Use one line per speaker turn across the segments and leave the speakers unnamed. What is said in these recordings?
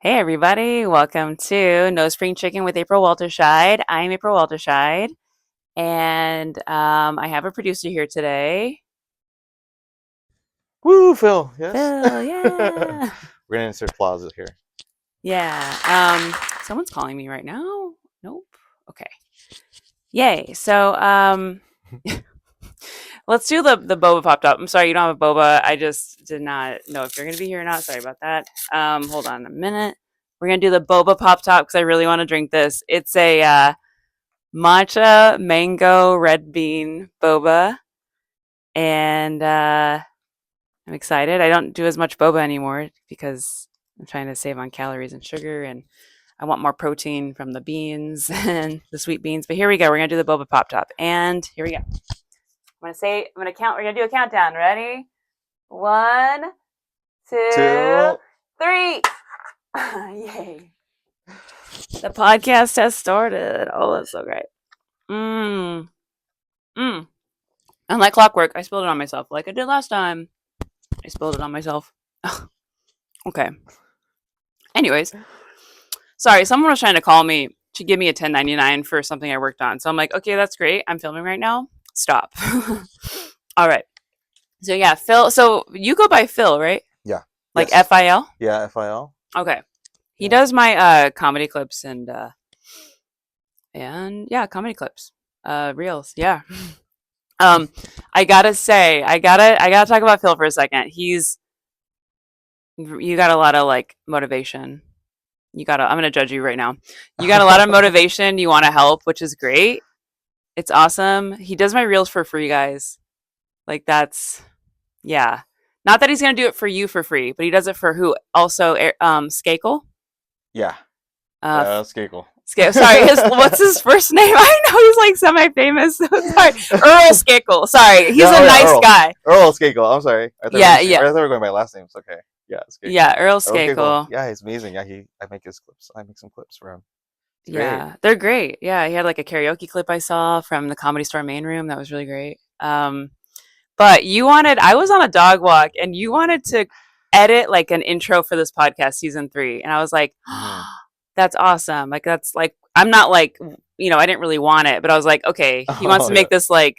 Hey everybody, welcome to No Spring Chicken with April Walterscheid. I'm April Walterscheid, and I have a producer here today.
Woo, Phil. Yes.
Phil,
We're
yeah.
gonna insert applause here.
Yeah. Someone's calling me right now. Nope. Okay. Yay. Let's do the boba popped up. I'm sorry you don't have a boba. I just did not know if you're gonna be here or not. Sorry about that. Hold on a minute. We're gonna do the boba pop top because I really want to drink this. It's a matcha mango red bean boba, and I'm excited. I don't do as much boba anymore because I'm trying to save on calories and sugar, and I want more protein from the beans and the sweet beans. But here we go. We're gonna do the boba pop top, and here we go. I'm gonna count. We're gonna do a countdown. Ready? One, two,
Two.
three. Yay! The podcast has started. Oh, that's so great. Mmm. Mmm. And like clockwork, I spilled it on myself, like I did last time. I spilled it on myself. Okay. Anyways, sorry, someone was trying to call me to give me a 1099 for something I worked on. So I'm like, okay, that's great. I'm filming right now. Stop. All right. So yeah, Phil. So you go by Phil, right?
Yeah.
Like
Yes.
FIL?
Yeah. FIL.
Okay. He
Yeah.
does my comedy clips and yeah, comedy clips. Reels. Yeah. I gotta say, I gotta talk about Phil for a second. You got a lot of like motivation. I'm gonna judge you right now. You got a lot of motivation. You want to help, which is great. It's awesome. He does my reels for free, guys. Like that's, yeah. Not that he's gonna do it for you for free, but he does it for who? Also, Skakel.
Yeah.
Uh,
Skakel.
Sorry, what's his first name? I know he's like semi-famous. Sorry, Earl Skakel. Sorry, he's
Yeah.
a
Oh, yeah.
nice
Earl.
guy.
Earl Skakel. I'm sorry.
Yeah, yeah,
I thought we were going by last names. Okay. Yeah. Skakel.
yeah. Earl
Earl Skakel.
Skakel.
Yeah, he's amazing. Yeah. I make his clips. I make some clips for him. It's great.
Yeah, they're great. Yeah, he had like a karaoke clip I saw from the Comedy Store main room. That was really great. But I was on a dog walk and you wanted to edit like an intro for this podcast season 3. And I was like,
Hmm.
that's awesome. Like, that's like, I'm not like, I didn't really want it, but I was like, okay, he wants
Oh
to
yeah.
make this like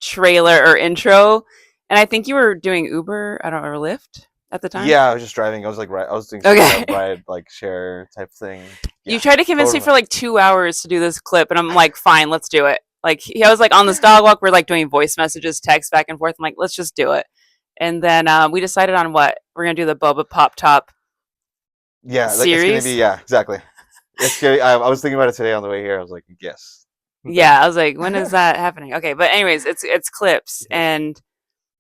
trailer or intro. And I think you were doing Uber, I don't know, or Lyft at the time.
Yeah. I was just driving. I was like, right. I was doing some
Okay.
ride like share type thing.
You
Yeah.
tried to convince me
Totally.
for like 2 hours to do this clip, and I'm like, fine, let's do it. Like, I was like on this dog walk, we're like doing voice messages, text back and forth. I'm like, let's just do it. And then we decided on what we're gonna do the Boba Pop Top
Yeah. Like it's gonna be.
series.
Yeah. Exactly. It's scary. I was thinking about it today on the way here. I was like, yes.
Yeah, I was like, when is that happening? Okay, but anyways, it's clips. And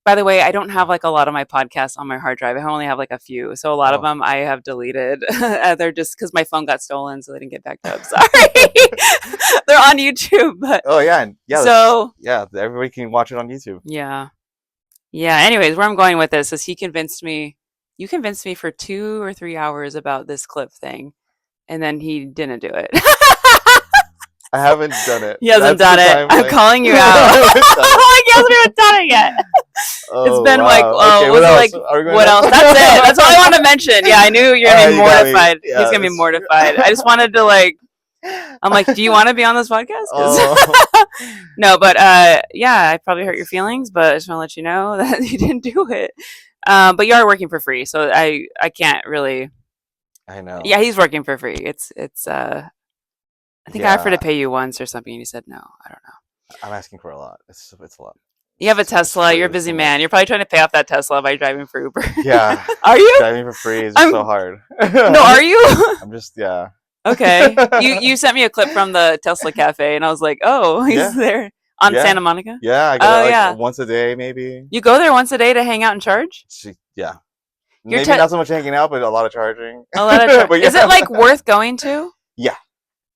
by the way, I don't have like a lot of my podcasts on my hard drive. I only have like a few, so a lot of
Oh.
them I have deleted. They're just because my phone got stolen, so they didn't get backed up. Sorry, they're on YouTube, but
Oh yeah, and yeah,
so
everybody can watch it on YouTube.
yeah. Yeah. Anyways, where I'm going with this is you convinced me for 2 or 3 hours about this clip thing, and then he didn't do it.
I haven't done it.
He hasn't
That's the
done it. I'm
timeline.
calling you out.
I haven't done it.
Like, he hasn't even done it yet. It's
Oh
been like,
wow.
oh,
Okay,
was
what
it
else?
like,
Are we going
what else?
else?
That's it. That's all I wanted to mention. Yeah, I knew you're gonna be
You got me.
mortified. He's
Yeah.
gonna be mortified. I just wanted to like, I'm like, do you want to be on this podcast? 'Cause
Oh
no, but yeah, I probably hurt your feelings, but I just want to let you know that you didn't do it. But you are working for free, so I can't really.
I know.
Yeah, he's working for free. I think I offered to
Yeah,
pay you once or something, and you said no. I don't know.
I'm asking for a lot. It's a lot.
You have a
It's
Tesla.
free.
You're a
It's
busy
too
man.
much.
You're probably trying to pay off that Tesla by driving for Uber.
Yeah,
Are you?
driving for free is just
I'm.
so hard.
No, are you?
I'm just yeah.
Okay. You sent me a clip from the Tesla cafe, and I was like, oh, he's
Yeah,
there on
yeah,
Santa Monica.
yeah. I go
Oh
there
yeah.
like once a day maybe.
You go there once a day to hang out and charge.
Yeah.
Your
Maybe not so much hanging out, but a lot of charging.
a lot of
But
Is it
yeah,
like worth going to?
yeah,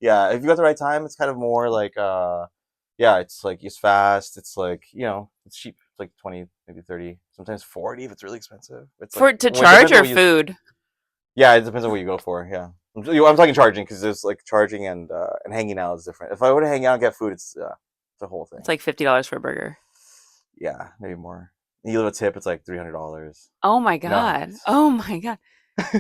yeah. If you got the right time, it's kind of more like yeah, it's like it's fast. It's like it's cheap. It's like 20, maybe 30, sometimes 40 if it's really expensive. It's like
For to
well, it
charge
depends on
or
what you.
food?
Yeah, it depends on what you go for. Yeah, I'm talking charging because there's like charging and hanging out is different. If I were to hang out and get food, it's a whole thing.
It's like $50 for a burger.
Yeah, maybe more. And you leave a tip, it's like $300.
Oh my
No,
god. Oh my god.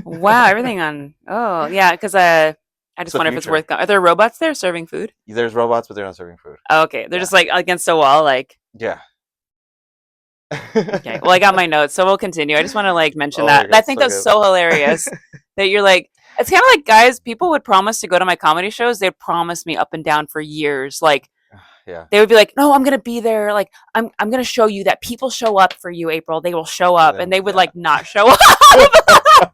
Wow, everything on. Oh, yeah, because I
It's
just
the
wonder if it's
future.
worth. Are there robots there serving food?
There's robots, but they're not serving food.
Oh, okay, they're
Yeah.
just like against a wall. Like,
Yeah.
okay, well, I got my notes, so we'll continue. I just want to like mention
Oh my
that.
god,
I
it's
think
so
that's
good.
so hilarious that you're like. It's kind of like guys. People would promise to go to my comedy shows. They'd promise me up and down for years. Like
Yeah.
they would be like, "No, I'm gonna be there. Like I'm gonna show you that people show up for you, April. They will show
And
up," and
then
they would
yeah.
like not show up.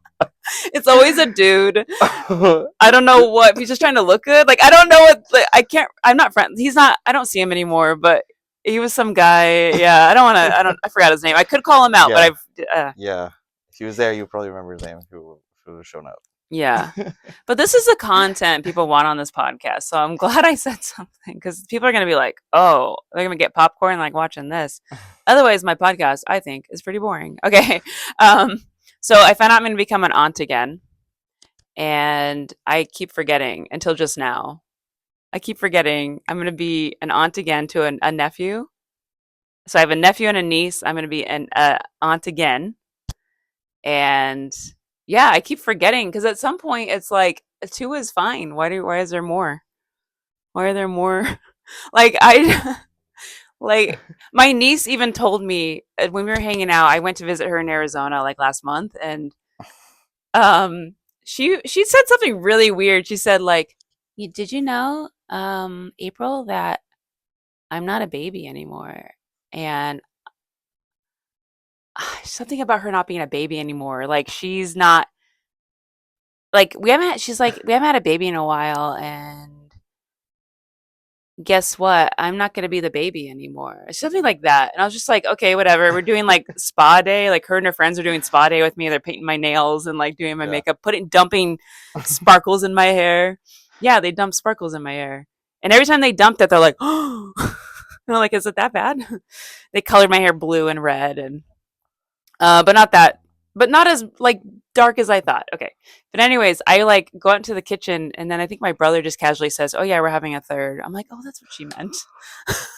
It's always a dude. I don't know what if he's just trying to look good. Like I don't know what like, I can't. I'm not friends. He's not. I don't see him anymore. But he was some guy. Yeah. I don't want to. I don't. I forgot his name. I could call him out, but
Yeah.
I've.
Yeah. If he was there, you probably remember his name if he would have shown up.
Yeah. But this is the content people want on this podcast. So I'm glad I said something because people are going to be like, oh, they're going to get popcorn like watching this. Otherwise, my podcast, I think, is pretty boring. Okay. Um, so I found out I'm going to become an aunt again. And I keep forgetting until just now. I keep forgetting I'm going to be an aunt again to a nephew. So I have a nephew and a niece. I'm going to be an aunt again. And yeah, I keep forgetting because at some point it's like two is fine. Why is there more? Why are there more? Like I like my niece even told me when we were hanging out, I went to visit her in Arizona like last month and um she said something really weird. She said like, Did you know April that I'm not a baby anymore?" And something about her not being a baby anymore. Like she's not like she's like we haven't had a baby in a while and guess what? I'm not going to be the baby anymore. Something like that. And I was just like, okay, whatever. We're doing like spa day. Like her and her friends are doing spa day with me. They're painting my nails and like doing my
Yeah.
makeup, dumping sparkles in my hair. Yeah, they dump sparkles in my hair. And every time they dumped it, they're like, oh, and I'm like, is it that bad? They colored my hair blue and red and but not that, but not as like dark as I thought. Okay. But anyways, I like go out into the kitchen and then I think my brother just casually says, "Oh yeah, we're having a third." I'm like, "Oh, that's what she meant."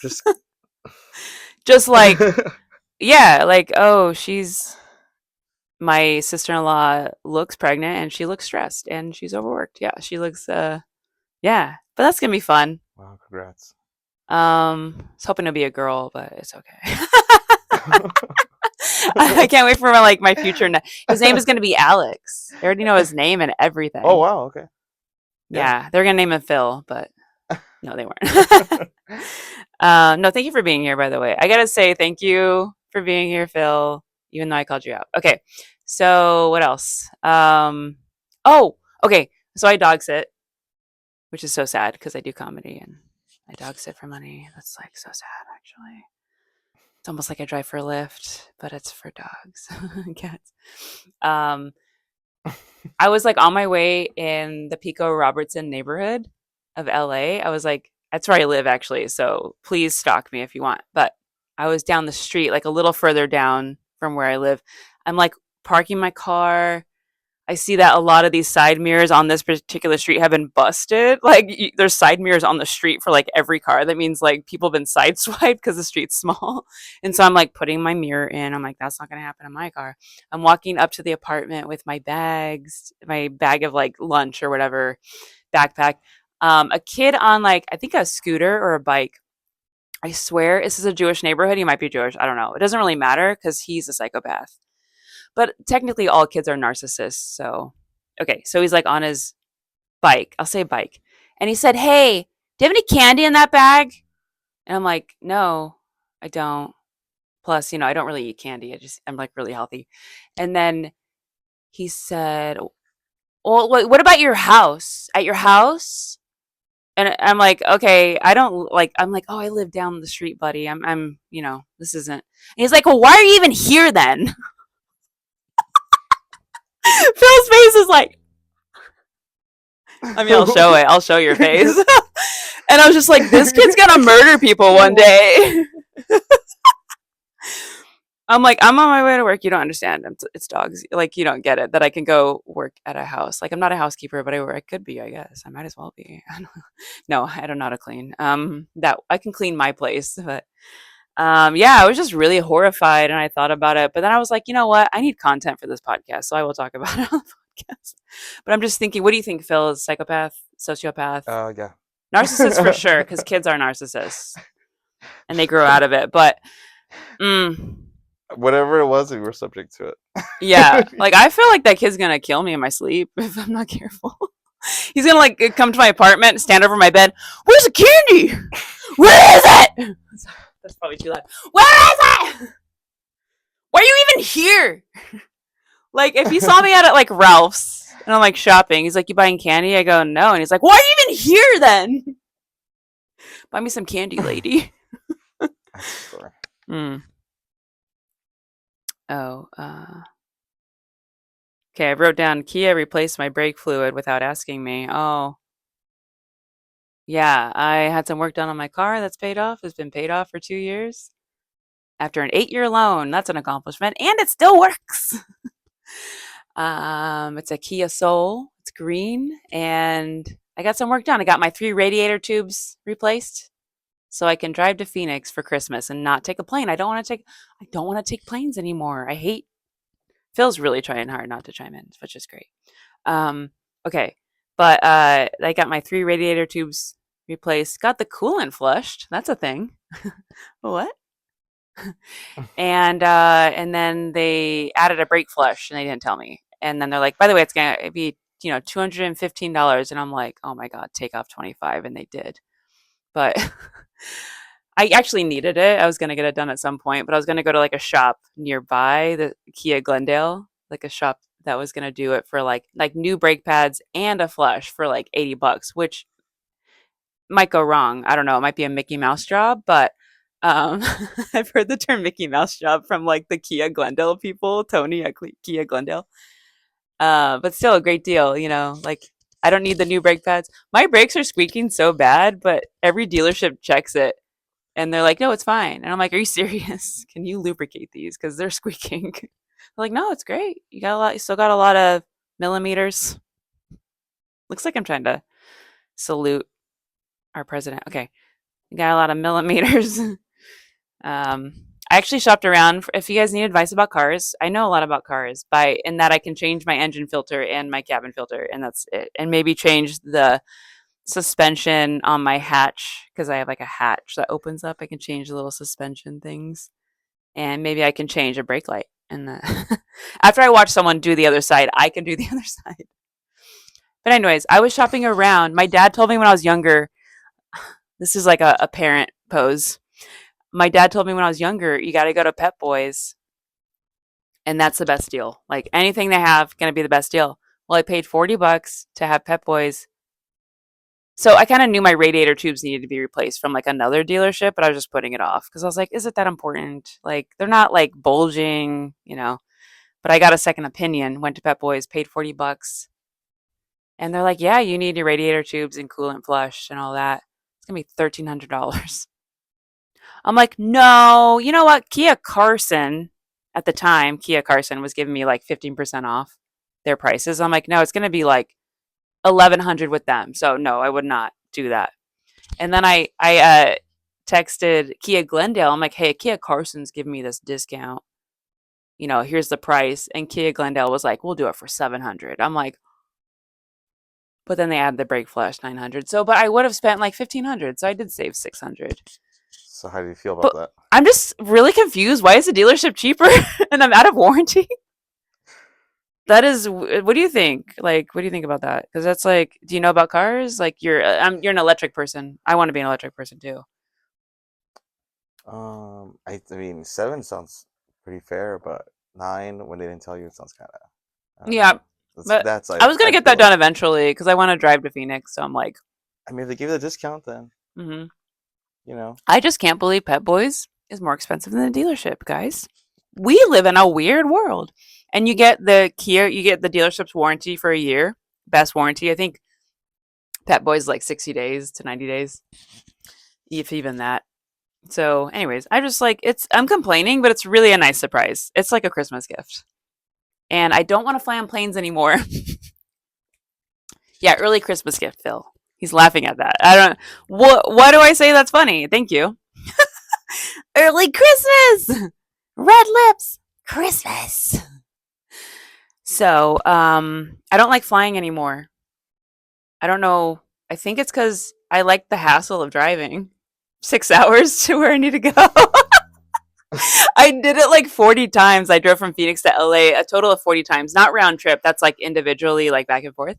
Just
Just like, yeah, like, "Oh, she's my sister-in-law looks pregnant and she looks stressed and she's overworked." Yeah, she looks yeah. But that's going to be fun.
wow, congrats.
I was hoping to be a girl, but it's okay. I can't wait for my future. His name is going to be Alex. I already know his name and
Oh
everything.
wow, okay. Yeah.
Yeah, they're going to name him Phil, but no, they weren't. No, thank you for being here, by the way. I got to say thank you for being here, Phil, even though I called you out. Okay, so what else? Oh, okay. So I dog sit, which is so sad because I do comedy and I dog sit for money. That's like so sad, actually. It's almost like I drive for a Lyft, but it's for dogs, cats. Um, I was like on my way in the Pico Robertson neighborhood of LA. I was like, that's where I live actually. So please stalk me if you want. But I was down the street, like a little further down from where I live. I'm like parking my car. I see that a lot of these side mirrors on this particular street have been busted. Like there's side mirrors on the street for like every car. That means like people have been sideswiped because the street's small. And so I'm like putting my mirror in. I'm like, that's not going to happen in my car. I'm walking up to the apartment with my bags, my bag of like lunch or whatever, backpack. A kid on like, I think a scooter or a bike. I swear this is a Jewish neighborhood. He might be Jewish. I don't know. It doesn't really matter because he's a psychopath. But technically, all kids are narcissists. So, okay. So he's like on his bike. I'll say bike. And he said, "Hey, do you have any candy in that bag?" And I'm like, "No, I don't. Plus, I don't really eat candy. I'm like really healthy." And then he said, "Well, what about your house? At your house?" And I'm like, "Okay, I don't like." I'm like, "Oh, I live down the street, buddy. This isn't." And he's like, "Well, why are you even here then?" Phil's face is like, I mean, I'll show it. I'll show your face. And I was just like, this kid's gonna murder people one day. I'm like, I'm on my way to work. You don't understand. It's dogs. Like, you don't get it that I can go work at a house. Like, I'm not a housekeeper, but I could be, I guess. I might as well be. No, I don't know how to clean. That I can clean my place, but Yeah, I was just really horrified and I thought about it. But then I was like, you know what? I need content for this podcast. So I will talk about it on the podcast. But I'm just thinking, what do you think, Phil? Is psychopath, sociopath,
Yeah.
narcissist for sure? Because kids are narcissists and they grow out of it. But mm,
Whatever it was, we were subject to
yeah,
it.
like I feel like that kid's gonna kill me in my sleep if I'm not careful. He's gonna like come to my apartment, stand over my bed. Where's the candy? Where is it? That's probably too loud. Where is it? Why are you even here? Like, if he saw me at like Ralph's and I'm like shopping, he's like, "You buying candy?" I go, "No," and he's like, "Why are you even here then? Buy me some candy, lady."
Sure.
Mm. Oh, okay. I wrote down Kia replaced my brake fluid without asking me. Oh, yeah. I had some work done on my car that's paid off. It's been paid off for 2 years after an 8-year loan. That's an accomplishment, and it still works. It's a Kia Soul. It's green, and I got some work done. I got my 3 radiator tubes replaced, so I can drive to Phoenix for Christmas and not take a plane. I don't want to take planes anymore. I hate. Phil's really trying hard not to chime in, which is great. Um, okay, but I got my 3 radiator tubes replaced. Got the coolant flushed. That's a thing. What? And then they added a brake flush and they didn't tell me. And then they're like, by the way, it's gonna be $215. And I'm like, oh my god, take off 25, and they did. But I actually needed it. I was gonna get it done at some point, but I was gonna go to like a shop nearby, the Kia Glendale, like a shop that was gonna do it for like new brake pads and a flush for like $80, which might go wrong. I don't know. It might be a Mickey Mouse job, but um, I've heard the term Mickey Mouse job from like the Kia Glendale people, Tony at Kia Glendale. But still a great deal, like I don't need the new brake pads. My brakes are squeaking so bad, but every dealership checks it and they're like, no, it's fine. And I'm like, are you serious? Can you lubricate these? Because they're squeaking. They're like, no, it's great. You still got a lot of millimeters. Looks like I'm trying to salute our president. Okay. You got a lot of millimeters. I actually shopped around. If you guys need advice about cars, I know a lot about cars by in that I can change my engine filter and my cabin filter, and that's it. And maybe change the suspension on my hatch because I have like a hatch that opens up. I can change the little suspension things, and maybe I can change a brake light. And after I watch someone do the other side, I can do the other side. But anyways, I was shopping around. My dad told me when I was younger. This is like a parent pose. My dad told me when I was younger, you got to go to Pep Boys, and that's the best deal. Like anything they have, gonna be the best deal. Well, I paid $40 to have Pep Boys, so I kind of knew my radiator tubes needed to be replaced from like another dealership, but I was just putting it off because I was like, is it that important? Like they're not like bulging. But I got a second opinion. Went to Pep Boys, paid $40, and they're like, yeah, you need your radiator tubes and coolant flush and all that. It's gonna be $1,300. I'm like, no, you know what? At the time, Kia Carson was giving me like 15% off their prices. I'm like, no, it's going to be like 1,100 with them. So no, I would not do that. And then I texted Kia Glendale. I'm like, hey, Kia Carson's giving me this discount. Here's the price. And Kia Glendale was like, we'll do it for 700. I'm like, but then they added the brake flush 900. So, but I would have spent like 1,500. So I did save 600.
So how do you feel about
But
that?
I'm just really confused. Why is the dealership cheaper and I'm out of warranty? That is, what do you think? Like, what do you think about that? Because that's like, do you know about cars? Like, you're an electric person. I want to be an electric person too.
I mean, 7 sounds pretty fair, but 9 when they didn't tell you, it sounds kind of. I don't
Yeah,
know.
but
That's
I was gonna
I
get
feel
that done
like.
eventually because I want to drive to Phoenix. So I'm like,
I mean, if they give you the discount, then
hmm
you know.
I just can't believe Pet Boys is more expensive than the dealership, guys. We live in a weird world, and you get the dealership's warranty for a year, best warranty. I think Pet Boys like 60 days to 90 days, if even that. So, anyways, I just like I'm complaining, but it's really a nice surprise. It's like a Christmas gift. And I don't want to fly on planes anymore. Yeah, early Christmas gift, Phil. He's laughing at that. I don't what do I say that's funny? Thank you. Early Christmas, red lips, Christmas. So, I don't like flying anymore. I don't know. I think it's because I like the hassle of driving 6 hours to where I need to go. I did it like 40 times. I drove from Phoenix to LA a total of 40 times, not round trip. That's like individually, like back and forth.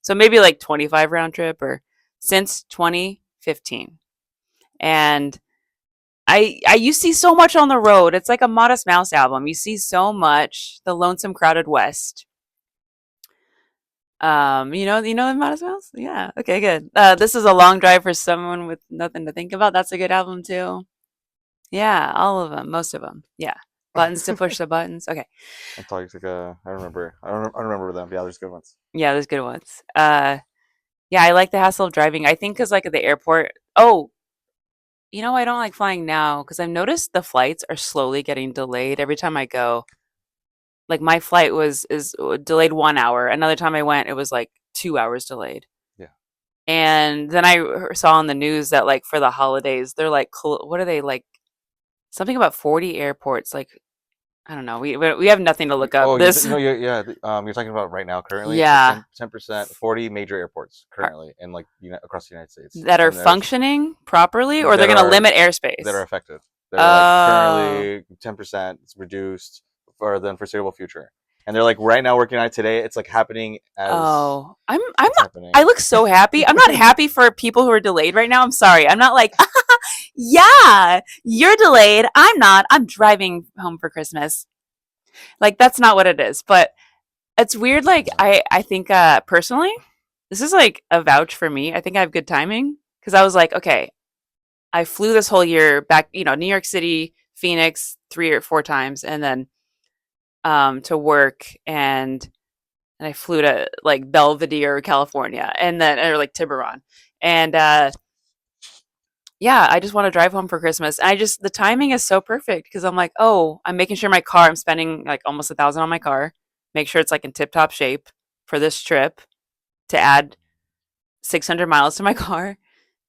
So maybe like 25 round trip or since 2015. And you see so much on the road. It's like a Modest Mouse album. You see so much. The Lonesome Crowded West. You know the Modest Mouse? Yeah. Okay, good. This is a long drive for someone with nothing to think about. That's a good album too. Yeah, all of them, most of them. Yeah. Buttons to push the buttons. Okay.
Antarctica. I remember. I don't remember them. Yeah, there's good ones.
Yeah, there's good ones. Yeah, I like the hassle of driving. I think because like at the airport. Oh, I don't like flying now because I've noticed the flights are slowly getting delayed every time I go. Like my flight was is delayed 1 hour. Another time I went, it was like 2 hours delayed.
Yeah.
And then I saw on the news that like for the holidays, they're like, what are they like? Something about 40 airports. Like I don't know. We have nothing to look up.
Oh,
This,
yeah. You're talking about right now, currently,
yeah,
10%, 40 major airports
are,
currently in like across the United States,
that are
and there's
functioning properly, or they're
that
going to
are
limit
that are
airspace.
affected. They're like
Oh,
currently 10% reduced for the foreseeable future, and they're like right now working on it today. It's like happening as
oh, I'm
it's
not.
happening.
I look so happy. I'm not happy for people who are delayed right now. I'm sorry. I'm not like, yeah, you're delayed. I'm not. I'm driving home for Christmas. Like that's not what it is. But it's weird. Like
Yeah.
I think personally, this is like a vouch for me. I think I have good timing because I was like, okay, I flew this whole year back, New York City, Phoenix 3 or 4 times, and then to work and I flew to like Belvedere, California, and then or like Tiburon. And yeah, I just want to drive home for Christmas. And I just the timing is so perfect because I'm like, oh, I'm making sure my car. I'm spending like almost 1,000 on my car. Make sure it's like in tip top shape for this trip to add 600 miles to my car.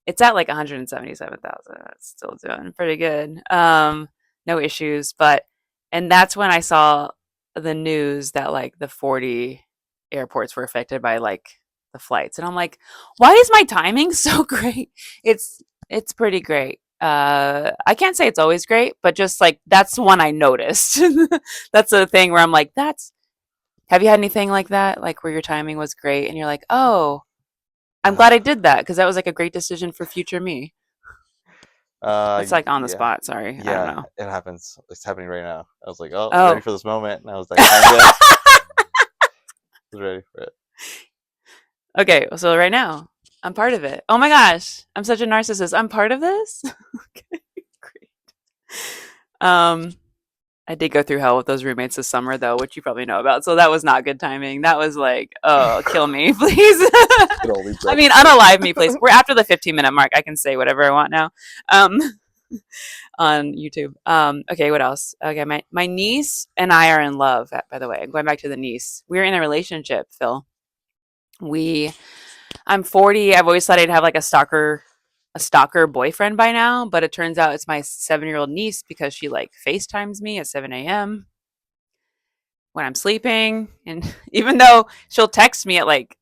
It's at like 177,000. That's still doing pretty good. No issues, but and that's when I saw the news that like the 40 airports were affected by like the flights. And I'm like, why is my timing so great? It's pretty great. I can't say it's always great, but just like that's one I noticed. That's a thing where I'm like, that's have you had anything like that? Like where your timing was great and you're like, "Oh, I'm glad I did that because that was like a great decision for future me." That's like on the
Yeah,
spot. Sorry, I don't
yeah.
know.
It happens. It's happening right now. I was like, oh, ready
Oh,
for this moment, and I was like, timed it. I was ready for it.
okay. So right now, I'm part of it. Oh my gosh, I'm such a narcissist. I'm part of this. Okay, great. Um, I did go through hell with those roommates this summer, though, which you probably know about. So that was not good timing. That was like, oh, kill me, please.
It all leads
I
up
mean,
to it.
unalive me, please. We're after the 15-minute mark. I can say whatever I want now. Um, on YouTube. Okay, what else? Okay, my niece and I are in love. By the way, I'm going back to the niece. We're in a relationship, Phil. We, I'm 40. I've always thought I'd have like a stalker boyfriend by now, but it turns out it's my 7-year-old niece because she like FaceTimes me at 7 a.m. when I'm sleeping, and even though she'll text me at like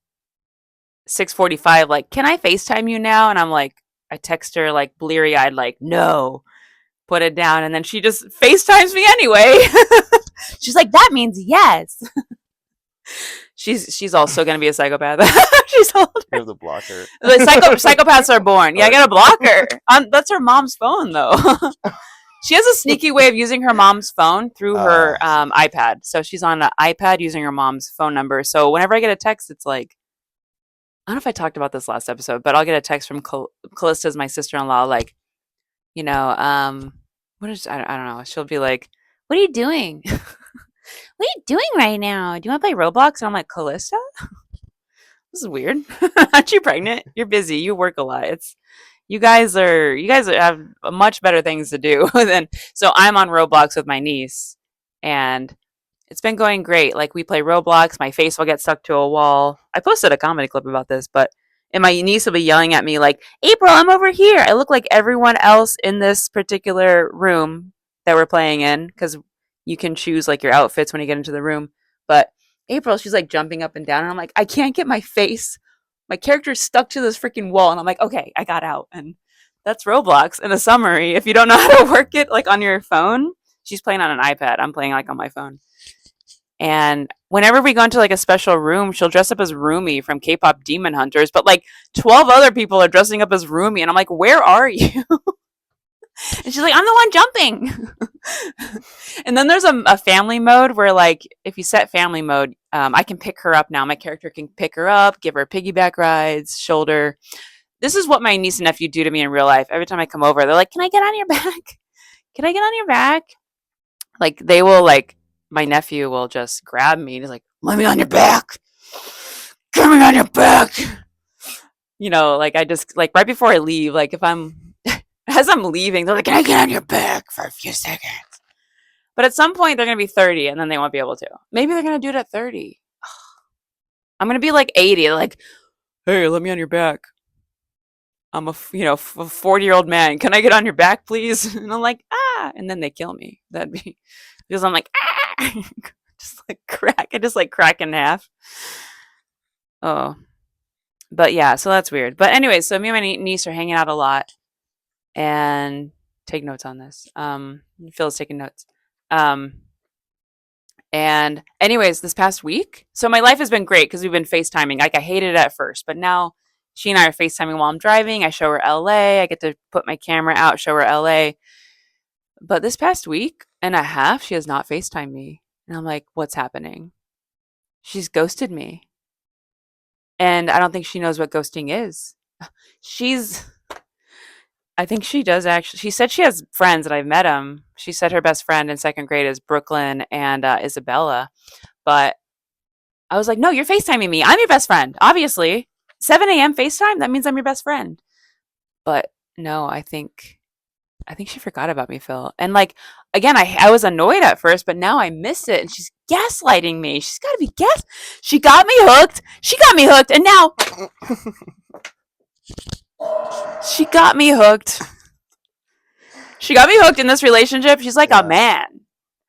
6:45, like, "Can I FaceTime you now?" And I'm like, I text her like bleary eyed, like, "No." Put it down, and then she just FaceTimes me anyway. She's like, that means yes. She's also gonna be a psychopath. She's older.
You have to block her.
Like psychopaths are born. Yeah, I gotta block her. That's her mom's phone though. She has a sneaky way of using her mom's phone through her
I see.
iPad. So she's on an iPad using her mom's phone number. So whenever I get a text, it's like I don't know if I talked about this last episode, but I'll get a text from Callista's my sister-in-law, like, you know, what is I don't know. She'll be like, "What are you doing? What are you doing right now? Do you want to play Roblox?" And I'm like, "Callista, this is weird. Aren't you pregnant? You're busy. You work a lot. It's you guys have much better things to do than so I'm on Roblox with my niece, and it's been going great. Like we play Roblox, my face will get stuck to a wall. I posted a comedy clip about this, but And my niece will be yelling at me like, April, I'm over here. I look like everyone else in this particular room that we're playing in because you can choose like your outfits when you get into the room. But April, she's like jumping up and down. And I'm like, I can't get my face. My character's stuck to this freaking wall. And I'm like, okay, I got out. And that's Roblox in a summary. If you don't know how to work it like on your phone, she's playing on an iPad. I'm playing like on my phone. And whenever we go into like a special room, she'll dress up as Rumi from K-pop Demon Hunters, but like 12 other people are dressing up as Rumi, and I'm like, "Where are you?" And she's like, "I'm the one jumping." And then there's a family mode where like if you set family mode, I can pick her up now. My character can pick her up, give her piggyback rides, shoulder. This is what my niece and nephew do to me in real life. Every time I come over, they're like, "Can I get on your back? Can I get on your back?" Like they will like my nephew will just grab me and he's like, let me on your back. Get me on your back. Like I just like right before I leave, like if I'm as I'm leaving, they're like, can I get on your back for a few seconds? But at some point they're gonna be 30 and then they won't be able to. Maybe they're gonna do it at 30. I'm gonna be like 80, they're like, hey, let me on your back. I'm a 40-year-old man. Can I get on your back, please? And I'm like, and then they kill me. That'd be because I'm like, just like crack. I just like crack in half. Oh, but yeah, so that's weird. But anyway, so me and my niece are hanging out a lot, and take notes on this. Phil's taking notes. And anyways, this past week, so my life has been great because we've been FaceTiming. Like I hated it at first, but now she and I are FaceTiming while I'm driving. I show her LA. I get to put my camera out, show her LA. But this past week and a half, she has not FaceTimed me. And I'm like, what's happening? She's ghosted me. And I don't think she knows what ghosting is. I think she does actually. She said she has friends and I've met them. She said her best friend in second grade is Brooklyn and Isabella. But I was like, no, you're FaceTiming me. I'm your best friend, obviously. 7 a.m. FaceTime, that means I'm your best friend. But no, I think she forgot about me, Phil. And like again, I was annoyed at first, but now I miss it. And she's gaslighting me. She's got to be She got me hooked. She got me hooked, and now she got me hooked. She got me hooked in this relationship. She's like a man.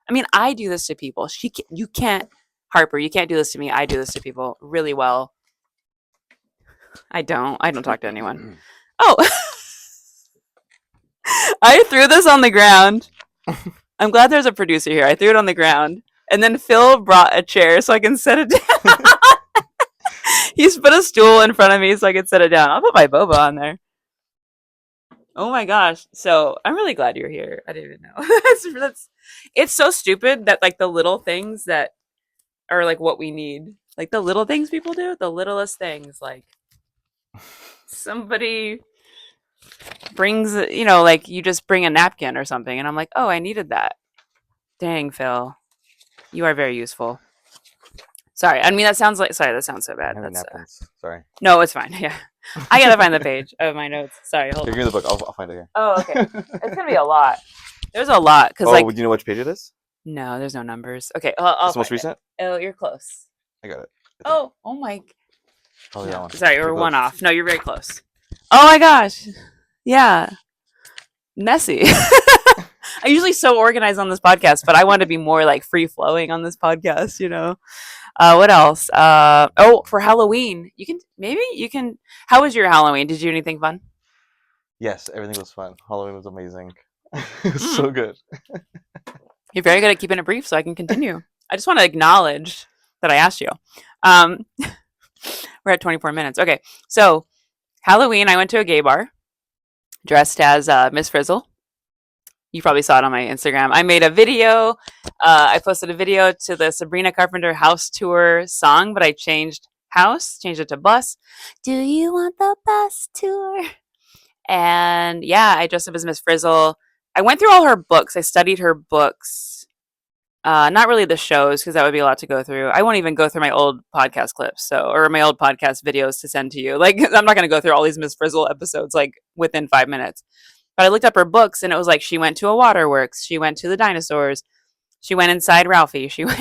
I mean, I do this to people. You can't, Harper. You can't do this to me. I do this to people really well. I don't talk to anyone. Oh. I threw this on the ground. I'm glad there's a producer here. I threw it on the ground. And then Phil brought a chair so I can set it down. He's put a stool in front of me so I can set it down. I'll put my boba on there. Oh my gosh. So I'm really glad you're here. I didn't even know. It's so stupid that like the little things that are like what we need. Like the little things people do, the littlest things. Like somebody brings, like you just bring a napkin or something. And I'm like, oh, I needed that. Dang, Phil. You are very useful. Sorry. I mean, that sounds so bad. That's,
sorry.
No, it's fine. Yeah. I gotta find the page of my notes. Sorry, hold on.
Give me the book. I'll find it here.
Oh, okay. It's gonna be a lot. There's a lot because
do you know which page it is?
No, there's no numbers. Okay, I'll
it's the most recent.
Oh, you're close.
I got it.
Oh my.
Oh, yeah.
Sorry, we're one off. No, you're very close. Oh my gosh. Yeah. Messy. I'm usually so organized on this podcast, but I want to be more like free flowing on this podcast. What else? For Halloween, you can. How was your Halloween? Did you do anything fun?
Yes, everything was fun. Halloween was amazing. It was so good.
You're very good at keeping it brief, so I can continue. I just want to acknowledge that I asked you. We're at 24 minutes. Okay, so Halloween, I went to a gay bar dressed as Miss Frizzle. You probably saw it on my Instagram. I made a video. I posted a video to the Sabrina Carpenter house tour song, but I changed it to bus. Do you want the bus tour? And yeah, I dressed up as Miss Frizzle. I went through all her books. I studied her books. Not really the shows, because that would be a lot to go through. I won't even go through my old podcast clips, or my old podcast videos to send to you. Like, I'm not going to go through all these Miss Frizzle episodes, like, within 5 minutes. But I looked up her books, and it was like she went to a waterworks. She went to the dinosaurs. She went inside Ralphie. She went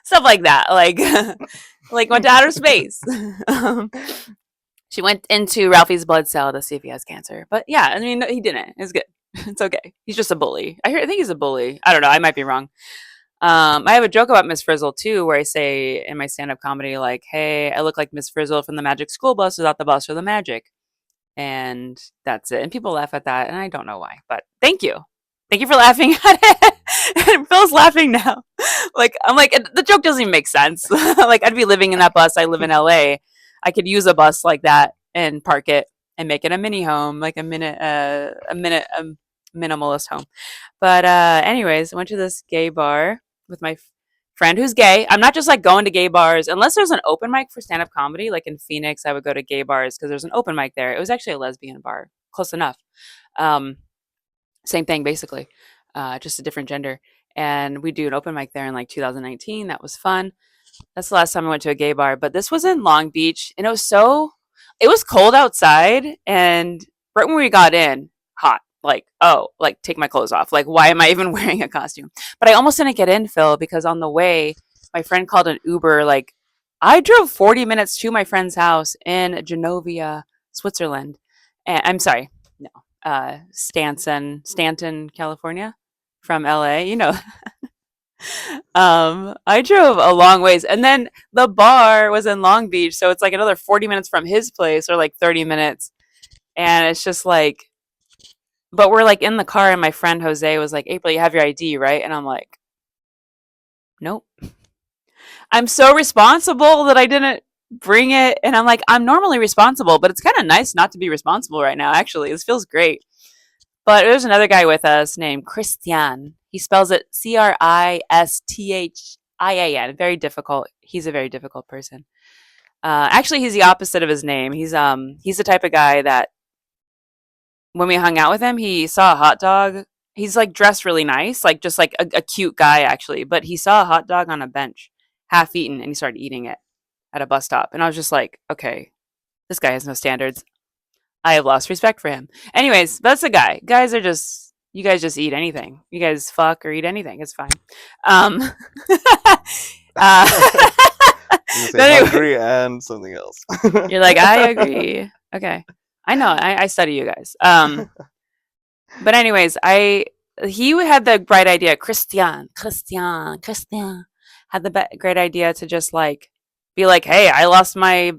stuff like that. Like, like went to outer space. She went into Ralphie's blood cell to see if he has cancer. But yeah, I mean, he didn't. It's good. It's okay. He's just a bully. I think he's a bully. I don't know. I might be wrong. I have a joke about Miss Frizzle too, where I say in my stand-up comedy, like, "Hey, I look like Miss Frizzle from the Magic School Bus without the bus or the magic," and that's it. And people laugh at that, and I don't know why, but thank you for laughing at it. And Phil's laughing now. Like I'm like the joke doesn't even make sense. Like I'd be living in that bus. I live in LA. I could use a bus like that and park it and make it a mini home, like a minimalist home. But anyways, I went to this gay bar with my friend who's gay. I'm not just like going to gay bars unless there's an open mic for stand up comedy. Like in Phoenix, I would go to gay bars because there's an open mic there. It was actually a lesbian bar, close enough. Um, Same thing basically, just a different gender. And we do an open mic there in like 2019. That was fun. That's the last time I went to a gay bar, but this was in Long Beach, and it was cold outside, and right when we got in, hot. Like, oh, like take my clothes off. Like, why am I even wearing a costume? But I almost didn't get in, Phil, because on the way, my friend called an Uber. Like, I drove 40 minutes to my friend's house in Genovia, Switzerland. And I'm sorry, no, Stanton, California, from LA. You know, I drove a long ways, and then the bar was in Long Beach, so it's like another 40 minutes from his place, or like 30 minutes, and it's just like, but we're like in the car, and my friend Jose was like, "April, you have your ID, right?" And I'm like, "Nope." I'm so responsible that I didn't bring it, and I'm like, I'm normally responsible, but it's kind of nice not to be responsible right now. Actually, this feels great. But there's another guy with us named Christian. He spells it Christhian. Very difficult. He's a very difficult person. Actually, he's the opposite of his name. He's the type of guy that when we hung out with him, he saw a hot dog. He's like dressed really nice, like just like a cute guy actually. But he saw a hot dog on a bench, half eaten, and he started eating it at a bus stop. And I was just like, okay, this guy has no standards. I have lost respect for him. Anyways, that's the guy. Guys are just you guys just eat anything. You guys fuck or eat anything. It's fine. Um, uh,
You say
anyway,
hungry and something else.
you're like, I agree. Okay, I know. I study you guys. But anyways, I he had the bright idea. Christian had the great idea to just like be like, hey, I lost my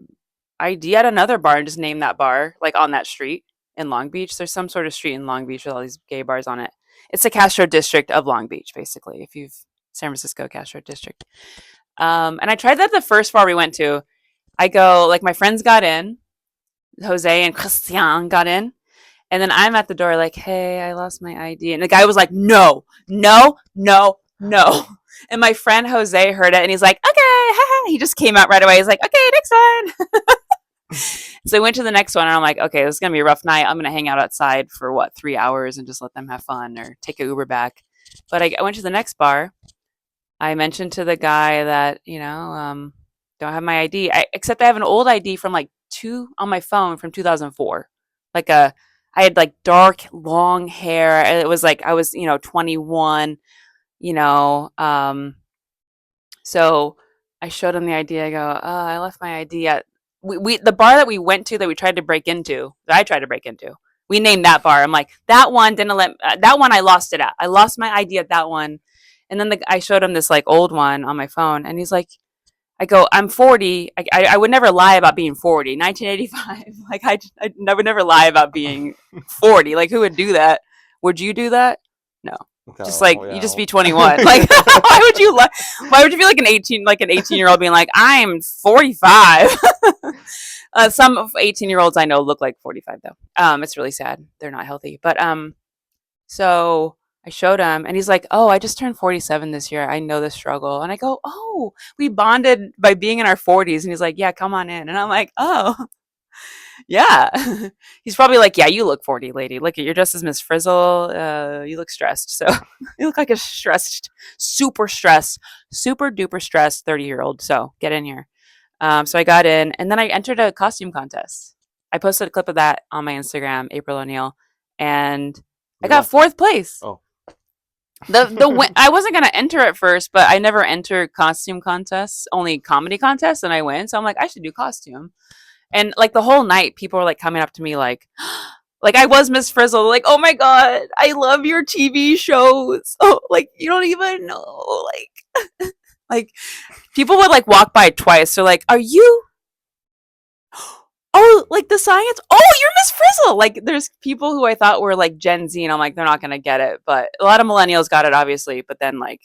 ID at another bar and just name that bar like on that street in Long Beach. There's some sort of street in Long Beach with all these gay bars on it. It's the Castro district of Long Beach, basically. If you've San Francisco Castro district. And I tried that the first bar we went to. I go like my friends got in, Jose and Christian got in, and then I'm at the door like, hey, I lost my ID, and the guy was like, no, no, no, no. And my friend Jose heard it, and he's like, okay, he just came out right away. He's like, okay, next one. So we went to the next one, and I'm like, okay, this is gonna be a rough night. I'm gonna hang out outside for what 3 hours and just let them have fun or take a Uber back. But I went to the next bar. I mentioned to the guy that don't have my ID. Except I have an old ID from like two on my phone from 2004. Like I had like dark long hair. It was like I was 21. You know, so I showed him the ID. I go, oh, I left my ID at the bar that we went to that we tried to break into. That I tried to break into. We named that bar. I'm like, that one didn't let that one. I lost it at. I lost my ID at that one. And then I showed him this like old one on my phone, and he's like, I go, I'm 40. I would never lie about being 40. 1985. Like I would never lie about being 40. Like who would do that? Would you do that? No. Just like
No,
you just
yeah.
be 21. Like why would you lie? Why would you be like an 18-year-old being like I'm 45? Some 18-year-olds I know look like 45 though. It's really sad. They're not healthy. But so I showed him, and he's like, "Oh, I just turned 47 this year. I know the struggle." And I go, "Oh, we bonded by being in our 40s." And he's like, "Yeah, come on in." And I'm like, "Oh, yeah." He's probably like, "Yeah, you look 40, lady. Look at you're dressed as Miss Frizzle. You look stressed. So you look like a stressed, super duper stressed 30-year-old. So get in here." So I got in, and then I entered a costume contest. I posted a clip of that on my Instagram, April O'Neil, and I
You
got
won.
fourth place.
Oh.
The I wasn't gonna enter at first, but I never enter costume contests, only comedy contests, and I win. So I'm like, I should do costume. And like the whole night, people were like coming up to me like I was Miss Frizzle. Like, oh my god, I love your TV shows. Oh, like you don't even know. Like people would like walk by twice. They're like, are you? Oh, like the science. Oh, you're Miss Frizzle. Like there's people who I thought were like Gen Z, and I'm like, they're not gonna get it. But a lot of millennials got it, obviously. But then like,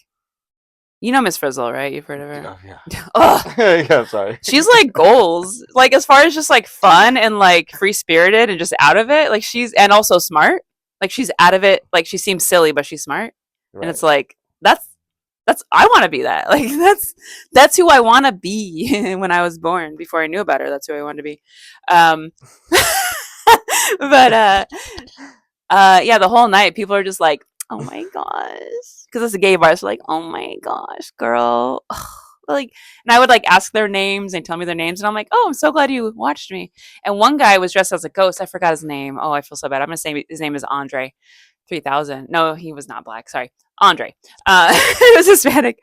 you know Miss Frizzle, right? You've heard of her.
Oh, yeah.
Ugh,
Yeah, I'm sorry.
she's like goals. Like as far as just like fun and like free spirited and just out of it. Like she's and also smart. Like she's out of it. Like she seems silly, but she's smart. And
Right.
it's like that's I want to be that. Like that's who I want to be when I was born. Before I knew about her, that's who I wanted to be. Um, but yeah, the whole night people are just like, oh my gosh, because it's a gay bar. So like, oh my gosh, girl. Like, and I would like ask their names and tell me their names, and I'm like, oh, I'm so glad you watched me. And one guy was dressed as a ghost. I forgot his name. Oh, I feel so bad. I'm gonna say his name is Andre 3000. No, he was not black. Sorry, Andre. He was Hispanic.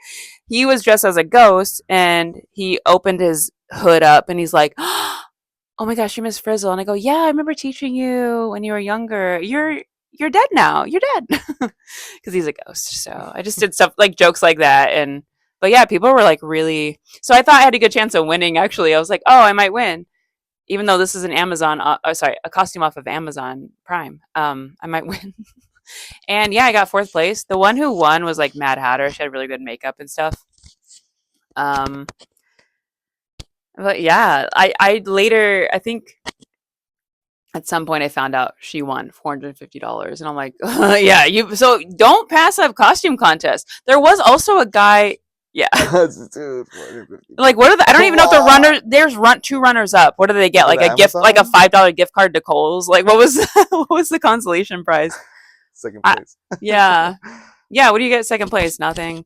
He was dressed as a ghost, and he opened his hood up, and he's like, oh my gosh, you Miss Frizzle. And I go, yeah, I remember teaching you when you were younger. You're dead now. You're dead. Because he's a ghost. So I just did stuff like jokes like that. And but yeah, people were like really so I thought I had a good chance of winning actually. I was like, oh, I might win. Even though this is an Amazon sorry, a costume off of Amazon Prime. I might win. And yeah, I got fourth place. The one who won was like Mad Hatter. She had really good makeup and stuff. Um but yeah, I later I think at some point I found out she won $450 and I'm like, yeah, you so don't pass a costume contest. There was also a guy yeah.
Dude, 450.
Like what are the I don't
Come
even know if the
on.
runner there's two runners up. What do they get?
Was
Like
it
a gift like a
Amazon?
$5 gift card to Kohl's? Like what was what was the consolation prize?
Second
I,
place.
yeah. Yeah, what do you get second place? Nothing.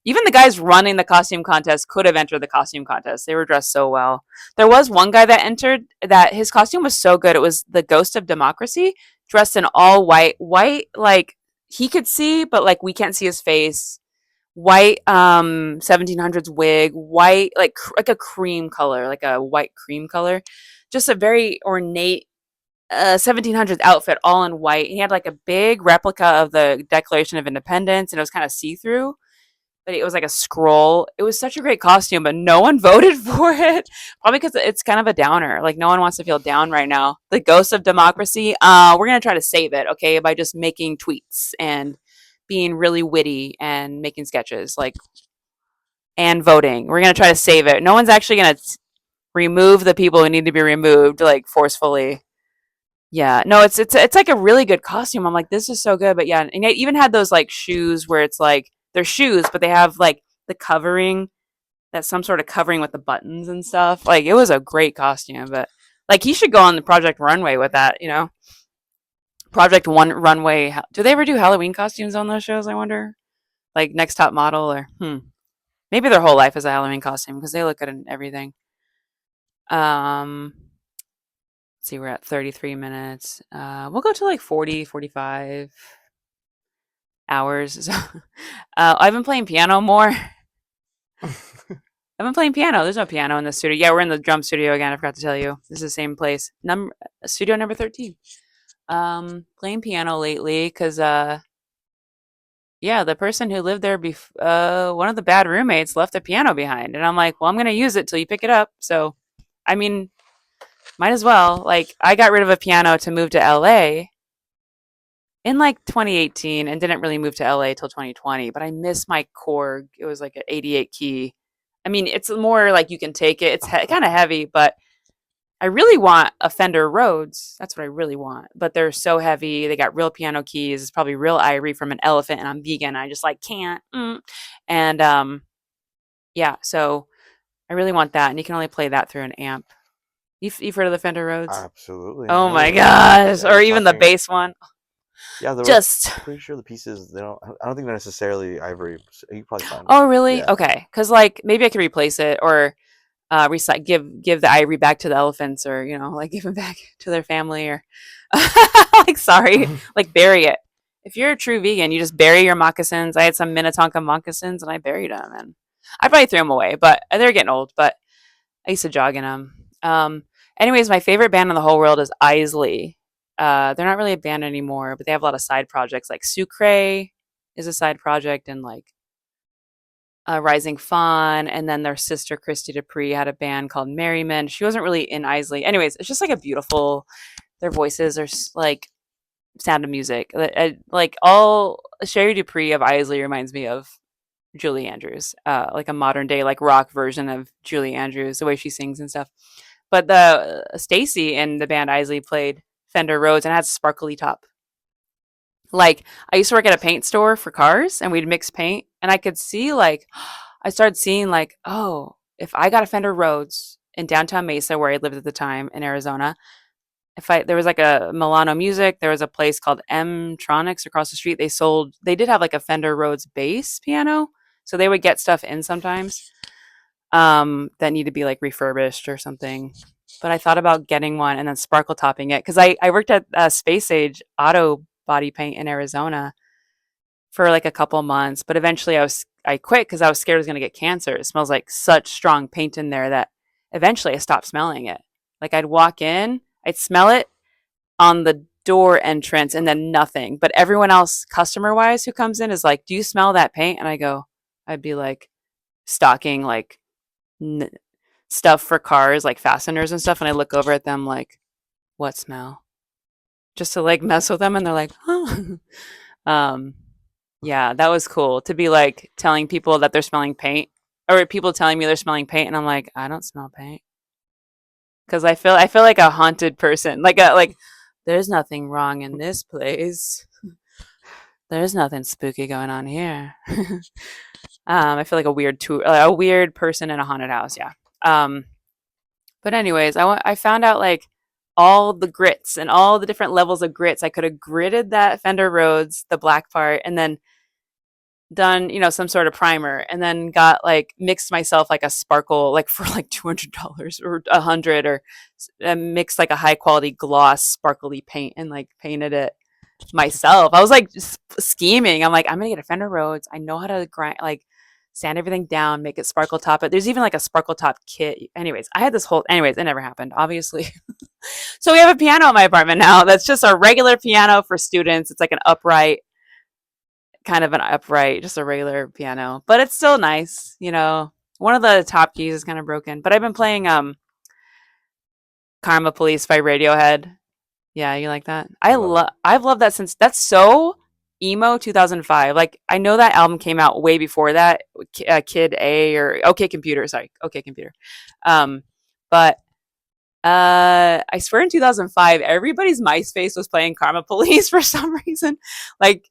Even the guys running the costume contest could have entered the costume contest. They were dressed so well. There was one guy that entered that his costume was so good. It was the Ghost of Democracy, dressed in all white. White like he could see, but like we can't see his face. White 1700s wig, white like a cream color, like a white cream color. Just a very ornate 1700s outfit all in white. He had like a big replica of the Declaration of Independence and it was kind of see-through but it was like a scroll. It was such a great costume, but no one voted for it. Probably because it's kind of a downer. Like no one wants to feel down right now. The ghost of democracy. We're gonna try to save it, okay, by just making tweets and being really witty and making sketches, like and voting. We're gonna try to save it. No one's actually gonna remove the people who need to be removed, like forcefully. Yeah, no, it's like a really good costume. I'm like, this is so good, but yeah, and it even had those like shoes where it's like they're shoes, but they have like the covering, that's some sort of covering with the buttons and stuff. Like it was a great costume, but like he should go on the Project Runway with that, you know? Project One Runway. Do they ever do Halloween costumes on those shows? I wonder. Like Next Top Model or maybe their whole life is a Halloween costume because they look good in everything. Um, let's see, we're at 33 minutes. We'll go to like 40, 45 hours. So, I've been playing piano more. I've been playing piano. There's no piano in the studio. Yeah, we're in the drum studio again. I forgot to tell you. This is the same place. Studio number 13. Playing piano lately because yeah, the person who lived there one of the bad roommates left a piano behind and I'm like, well, I'm going to use it till you pick it up. So, I mean, might as well. Like I got rid of a piano to move to LA in like 2018 and didn't really move to LA till 2020, but I miss my Korg. It was like an 88 key. I mean, it's more like you can take it. It's kind of heavy, but I really want a Fender Rhodes. That's what I really want. But they're so heavy. They got real piano keys. It's probably real ivory from an elephant, and I'm vegan. I just like can't. And yeah, so I really want that, and you can only play that through an amp. You've heard of the Fender Rhodes?
Absolutely.
Oh
No,
my
yeah.
gosh!
Yeah,
Or
you're
even the
talking.
bass one.
Yeah,
Just
I'm pretty sure the pieces, they don't, I don't think they're necessarily ivory. So you can probably find them.
oh really?
Yeah.
Okay, because like maybe I could replace it or recycle give the ivory back to the elephants or like give it back to their family or like sorry like bury it. If you're a true vegan you just bury your moccasins. I had some Minnetonka moccasins and I buried them and I probably threw them away but they're getting old but I used to jog in them. Um, anyways, my favorite band in the whole world is Isley. They're not really a band anymore, but they have a lot of side projects. Like Sucre is a side project, and like Rising Fawn, and then their sister Christy Dupree had a band called Merriman. She wasn't really in Isley. Anyways, it's just like a beautiful. Their voices are like Sound of Music. Like all Sherry Dupree of Isley reminds me of Julie Andrews, like a modern day like rock version of Julie Andrews, the way she sings and stuff. But the Stacy in the band Isley played Fender Rhodes and had sparkly top. Like I used to work at a paint store for cars, and we'd mix paint, and I could see like I started seeing like, oh, if I got a Fender Rhodes in downtown Mesa where I lived at the time in Arizona, if I there was like a Milano Music, there was a place called M Tronics across the street. They did have like a Fender Rhodes bass piano, so they would get stuff in sometimes that need to be like refurbished or something. But I thought about getting one and then sparkle topping it because I worked at Space Age Auto Body Paint in Arizona for like a couple months, but eventually I quit because I was scared I was going to get cancer. It smells like such strong paint in there that eventually I stopped smelling it. Like I'd walk in, I'd smell it on the door entrance and then nothing. But everyone else, customer wise, who comes in is like, "Do you smell that paint?" And I'd be like stocking like n- stuff for cars, like fasteners and stuff. And I look over at them like, "What smell?" Just to like mess with them. And they're like, "Oh." um, yeah, that was cool to be like telling people that they're smelling paint or people telling me they're smelling paint. And I'm like, I don't smell paint. Cause I feel like a haunted person, like there's nothing wrong in this place. There's nothing spooky going on here. I feel like a weird person in a haunted house. Yeah. Um, but anyways, I found out like all the grits and all the different levels of grits. I could have gritted that Fender Rhodes, the black part, and then done some sort of primer, and then got like mixed myself like a sparkle like for like $200 or 100 or mixed like a high quality gloss sparkly paint and like painted it myself. I was like scheming. I'm like, I'm gonna get a Fender Rhodes. I know how to grind, like sand everything down, make it sparkle top. But there's even like a sparkle top kit. Anyways, I had this whole. Anyways, it never happened, obviously. So we have a piano in my apartment now. That's just a regular piano for students. It's like an upright, just a regular piano, but it's still nice. One of the top keys is kind of broken, but I've been playing Karma Police by Radiohead. Yeah, you like that?
I love it.
I've loved that since that's so emo 2005. Like I know that album came out way before that, Kid A or OK Computer, sorry, OK Computer. Um but I swear in 2005 everybody's MySpace was playing Karma Police for some reason. Like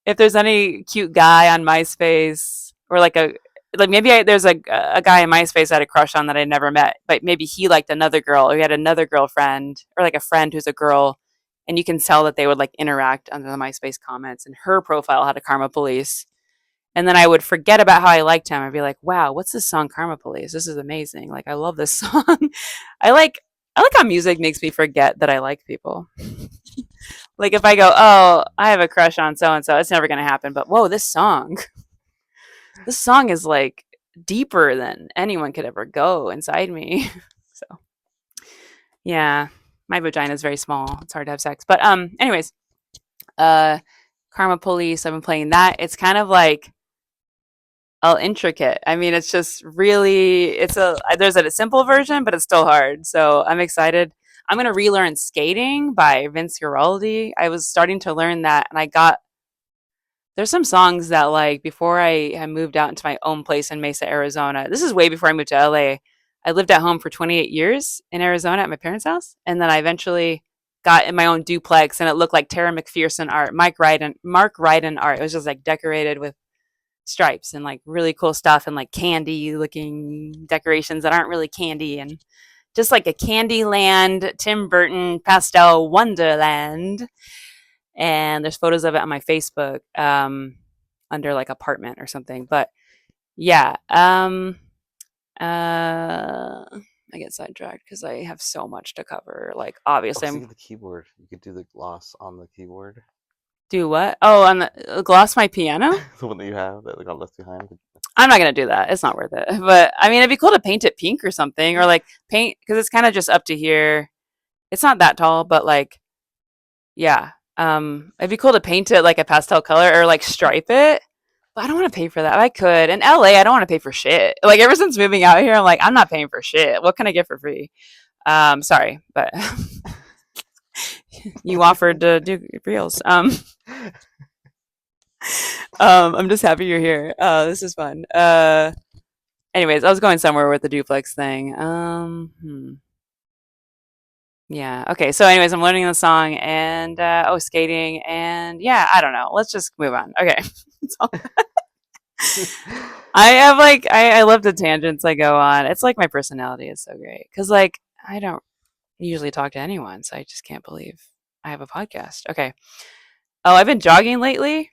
if there's any cute guy on MySpace or like maybe there's a guy in MySpace I had a crush on that I never met, but maybe he liked another girl or he had another girlfriend or like a friend who's a girl, and you can tell that they would like interact under the MySpace comments, and her profile had a Karma Police. And then I would forget about how I liked him. I'd be like, "Wow, what's this song Karma Police? This is amazing. Like I love this song." I like I like how music makes me forget that I like people. Like if I go, "Oh, I have a crush on so and so," it's never going to happen. But whoa, this song is like deeper than anyone could ever go inside me. So yeah, my vagina is very small. It's hard to have sex. But anyways, uh, Karma Police. I've been playing that. It's kind of like all intricate. I mean, it's just really there's a simple version, but it's still hard. So I'm excited. I'm gonna relearn skating by Vince Guaraldi. I was starting to learn that, and there's some songs that like before I had moved out into my own place in Mesa, Arizona. This is way before I moved to LA. I lived at home for 28 years in Arizona at my parents' house, and then I eventually got in my own duplex, and it looked like Tara McPherson art, Mark Ryden art. It was just like decorated with stripes and like really cool stuff and like candy looking decorations that aren't really candy, and just like a Candyland, Tim Burton pastel wonderland. And there's photos of it on my Facebook under like apartment or something. But yeah, I get sidetracked because I have so much to cover. Like
I
obviously,
was thinking the keyboard. You could do the gloss on the keyboard.
Do what? Oh, on the gloss my piano?
The one that you have that got left behind.
I'm not gonna do that. It's not worth it. But I mean, it'd be cool to paint it pink or something, or like paint because it's kind of just up to here. It's not that tall, but like, yeah. It'd be cool to paint it like a pastel color or like stripe it. But I don't want to pay for that. I could. In LA, I don't want to pay for shit. Like ever since moving out here, I'm like, I'm not paying for shit. What can I get for free? Sorry, but you offered to do reels. I'm just happy you're here. This is fun. Anyways, I was going somewhere with the duplex thing. Yeah. Okay. So, anyways, I'm learning the song and skating and yeah, I don't know. Let's just move on. Okay. So, I have like I love the tangents I go on. It's like my personality is so great because like I don't usually talk to anyone, so I just can't believe I have a podcast. Okay. Oh, I've been jogging lately.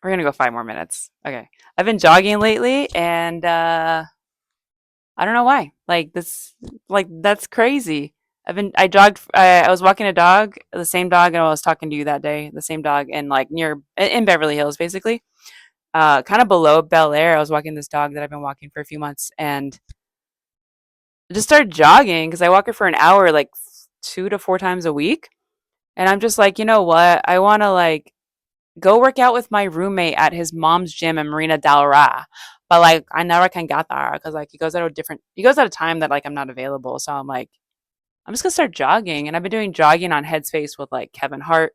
We're gonna go 5 more minutes. Okay. I've been jogging lately, and I don't know why. Like this, like that's crazy. I jogged. I was walking a dog, the same dog, and I was talking to you that day. The same dog, and like near in Beverly Hills, basically, kind of below Bel Air. I was walking this dog that I've been walking for a few months, and I just started jogging because I walk her for an hour, like 2 to 4 times a week. And I'm just like, you know what? I want to like go work out with my roommate at his mom's gym in Marina Del Rey. But like, I never can get there because like he goes at a time that like I'm not available. So I'm like, I'm just gonna start jogging. And I've been doing jogging on Headspace with like Kevin Hart,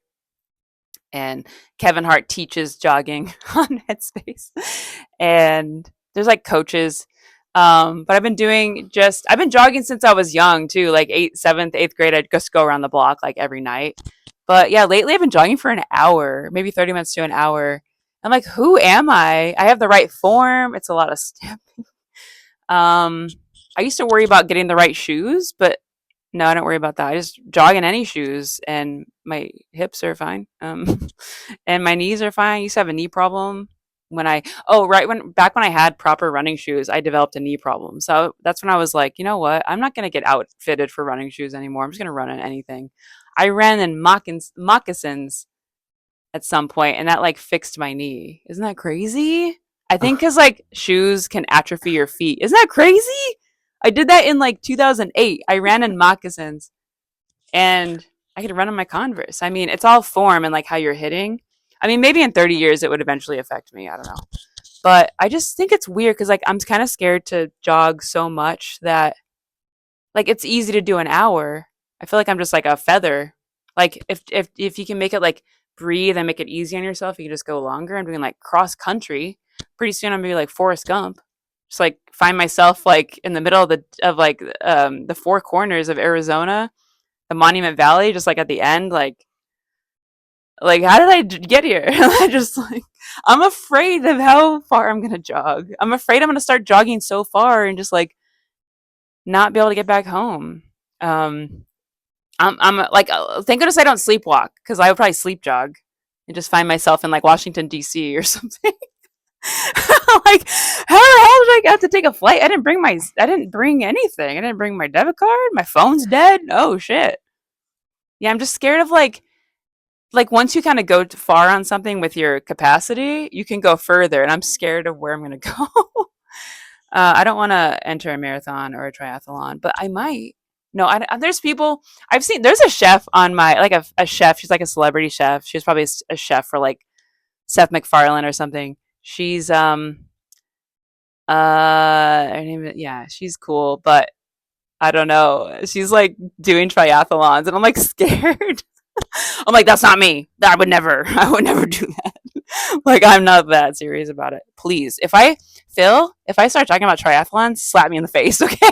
and Kevin Hart teaches jogging on Headspace. And there's like coaches. But I've been jogging since I was young too, like seventh, eighth grade. I'd just go around the block like every night. But yeah, lately I've been jogging for an hour, maybe 30 minutes to an hour. I'm like, who am I? I have the right form. It's a lot of stamping. Um, I used to worry about getting the right shoes, but no, I don't worry about that. I just jog in any shoes, and my hips are fine. And my knees are fine. I used to have a knee problem when I oh right when back when I had proper running shoes, I developed a knee problem. So that's when I was like, you know what? I'm not gonna get outfitted for running shoes anymore. I'm just gonna run in anything. I ran in moccasins at some point, and that like fixed my knee. Isn't that crazy? I think because like shoes can atrophy your feet. Isn't that crazy? I did that in like 2008. I ran in moccasins and I could run in my Converse. I mean, it's all form and like how you're hitting. I mean, maybe in 30 years it would eventually affect me. I don't know. But I just think it's weird because like I'm kind of scared to jog so much that like it's easy to do an hour. I feel like I'm just like a feather. Like if you can make it like breathe and make it easy on yourself, you can just go longer. I'm doing like cross country. Pretty soon I'm gonna be like Forrest Gump. Just like find myself like in the middle of the four corners of Arizona, the Monument Valley, just like at the end, like how did I get here? I just like I'm afraid of how far I'm gonna jog. I'm afraid I'm gonna start jogging so far and just like not be able to get back home. Um, I'm like, thank goodness I don't sleepwalk because I would probably sleep jog and just find myself in like Washington D.C. or something. Like, how the hell did I have to take a flight? I didn't bring anything. I didn't bring my debit card. My phone's dead. Oh shit. Yeah, I'm just scared of like once you kind of go too far on something with your capacity, you can go further, and I'm scared of where I'm gonna go. I don't want to enter a marathon or a triathlon, but I might. No, there's people I've seen. There's a chef on my like a chef. She's like a celebrity chef. She's probably a chef for like Seth MacFarlane or something. She's her name yeah, she's cool, but I don't know. She's like doing triathlons, and I'm like scared. I'm like, that's not me. I would never. I would never do that. Like, I'm not that serious about it. Please, if I start talking about triathlons, slap me in the face, okay?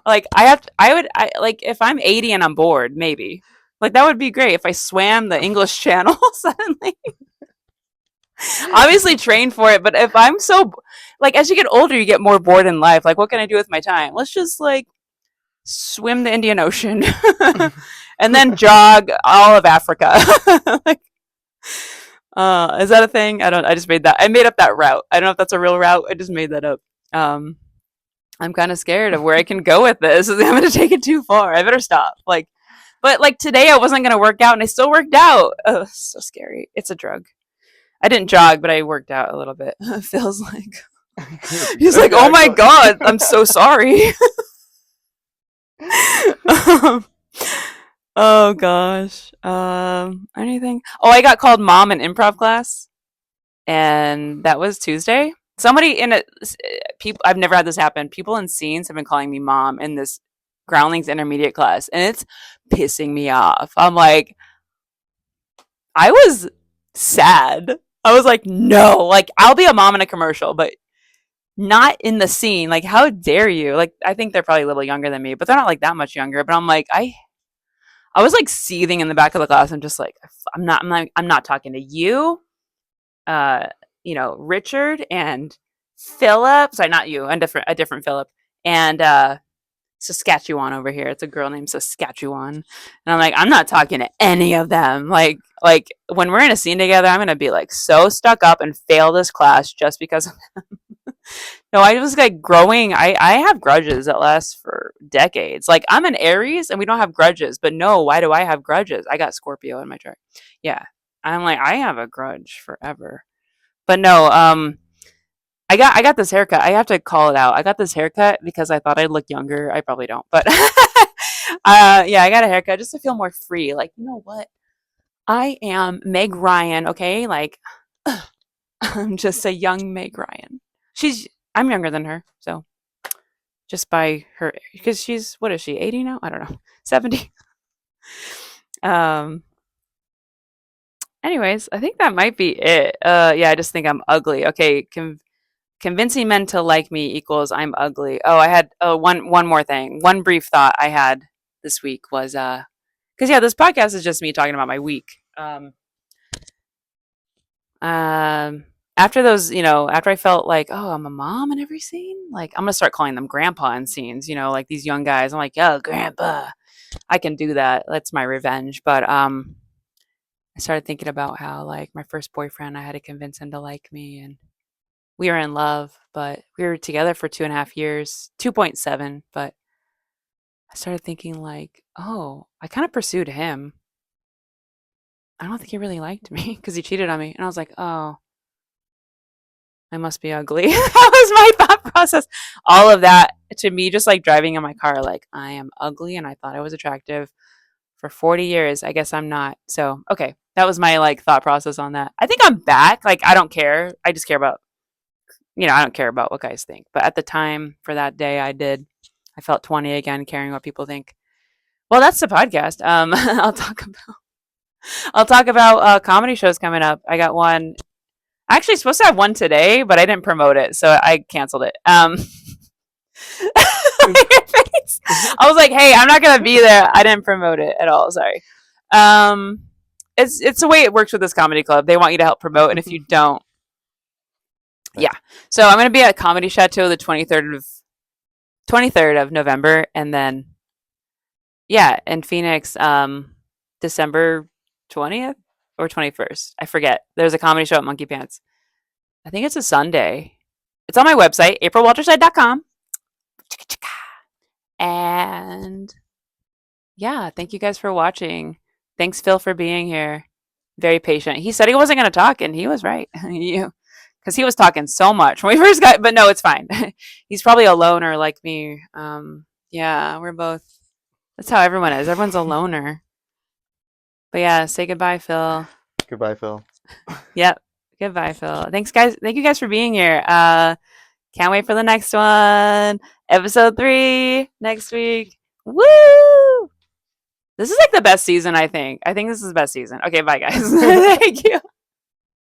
Like like if I'm 80 and I'm bored, maybe. Like that would be great if I swam the English Channel suddenly. Obviously trained for it, but if I'm so like as you get older, you get more bored in life. Like, what can I do with my time? Let's just like swim the Indian Ocean and then jog all of Africa. Like, is that a thing? I just made that. I made up that route. I don't know if that's a real route. I just made that up. Um, I'm kind of scared of where I can go with this. I'm going to take it too far. I better stop. Like, But like today, I wasn't gonna work out, and I still worked out. Oh, so scary. It's a drug. I didn't jog, but I worked out a little bit. It feels like he's like, "Oh
Yeah,
my god, I'm so sorry." um, oh gosh. Anything? Oh, I got called mom in improv class, and that was Tuesday. Somebody in a people. I've never had this happen. People in scenes have been calling me mom in this Groundlings intermediate class, and it's pissing me off. I'm like, I was sad. I was like, no, like I'll be a mom in a commercial, but not in the scene. Like, how dare you? Like, I think they're probably a little younger than me, but they're not like that much younger. But I'm like, I was like seething in the back of the class. I'm just like, I'm not talking to you, uh, Richard and Philip. Sorry, not you, a different Philip, and Saskatchewan over here. It's a girl named Saskatchewan. And I'm like, I'm not talking to any of them. Like when we're in a scene together, I'm gonna be like so stuck up and fail this class just because of no, I was like growing. I have grudges that last for decades. Like I'm an Aries and we don't have grudges, but no, why do I have grudges? I got Scorpio in my chart. Yeah. I'm like, I have a grudge forever. But no, I got this haircut. I have to call it out. I got this haircut because I thought I'd look younger. I probably don't, but yeah, I got a haircut just to feel more free. Like, you know what? I am Meg Ryan, okay? Like, I'm just a young Meg Ryan. I'm younger than her, so just by her, because what is she, 80 now? I don't know, 70. Um, anyways, I think that might be it. Yeah, I just think I'm ugly. Okay, convincing men to like me equals I'm ugly. Oh, I had one more thing. One brief thought I had this week was because yeah, this podcast is just me talking about my week. Um, After those, after I felt like, oh, I'm a mom in every scene, like I'm gonna start calling them grandpa in scenes. Like these young guys. I'm like, oh, grandpa, I can do that. That's my revenge. But I started thinking about how like my first boyfriend, I had to convince him to like me, and we were in love, but we were together for 2.5 years, 2.7. But I started thinking like, oh, I kind of pursued him. I don't think he really liked me because he cheated on me, and I was like, oh, I must be ugly. That was my thought process. All of that to me, just like driving in my car, like I am ugly, and I thought I was attractive for 40 years. I guess I'm not. So okay, that was my like thought process on that. I think I'm back. Like I don't care. I just care about I don't care about what guys think. But at the time for that day, I did. I felt 20 again, caring what people think. Well, that's the podcast. I'll talk about comedy shows coming up. I got one. I actually supposed to have one today, but I didn't promote it, so I canceled it. I was like, "Hey, I'm not gonna be there." I didn't promote it at all. Sorry. Um, it's the way it works with this comedy club. They want you to help promote, and if you don't, yeah. So I'm gonna be at Comedy Chateau the 23rd of November, and then yeah, in Phoenix, December 20th or 21st. I forget. There's a comedy show at Monkey Pants. I think it's a Sunday. It's on my website, aprilwalterscheid.com. And yeah, thank you guys for watching. Thanks, Phil, for being here. Very patient. He said he wasn't going to talk, and he was right. Because he was talking so much when we first got, but no, it's fine. He's probably a loner like me. Yeah, we're both. That's how everyone is. Everyone's a loner. But yeah, say goodbye, Phil.
Goodbye, Phil.
Yep. Goodbye, Phil. Thanks, guys. Thank you guys for being here. Can't wait for the next one. Episode 3 next week. Woo! This is like the best season, I think. I think this is the best season. Okay, bye, guys. Thank you.